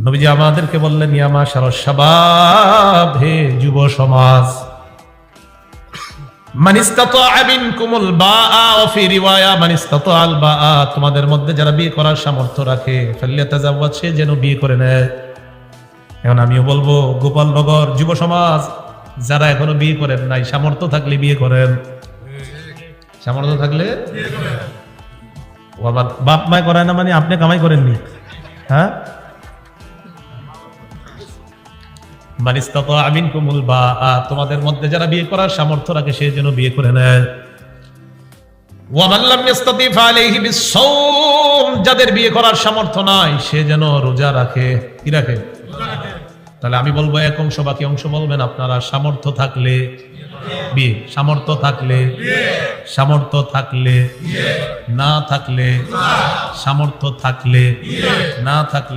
নবীজি আমাদেরকে বললেন, ইয়া মাশারাশ শাবাব, হে যুব সমাজ, মান ইসতাতাআ মিনকুমুল বাআ ওয়া ফি রিওয়ায়া মান ইসতাতাআল বাআ, তোমাদের মধ্যে যারা বিয়ে করার সামর্থ্য রাখে ফাল্যাতাযাওয়াজ, সে যেন বিয়ে করে নেয়। এখন আমিও বলবো, গোপালনগর যুব সমাজ যারা এখনো বিয়ে করেন নাই, সামর্থ্য থাকলে বিয়ে করেন, সামর্থ্য থাকলে বিয়ে করেন। ও আবার বাপ মায় করায় না মানে আপনি কামাই করেননি? হ্যাঁ, মান ইসতাতাআ মিনকুমুল বাআ, তোমাদের মধ্যে যারা বিয়ে করার সামর্থ্য রাখে সে যেন বিয়ে করে নেয়। ওয়া মান লাম ইসতাতি ফালাইহি বিস-সাওম, যাদের বিয়ে করার সামর্থ্য নাই সে যেন রোজা রাখে। কি রাখে? তাহলে আমি বলবো এক অংশ, বাকি অংশ বলবেন আপনারা। সামর্থ্য থাকলে বিয়ে, সামর্থ্য থাকলে বিয়ে, সামর্থ্য থাকলে বিয়ে, না থাকলে না, সামর্থ্য থাকলে বিয়ে, না থাকলে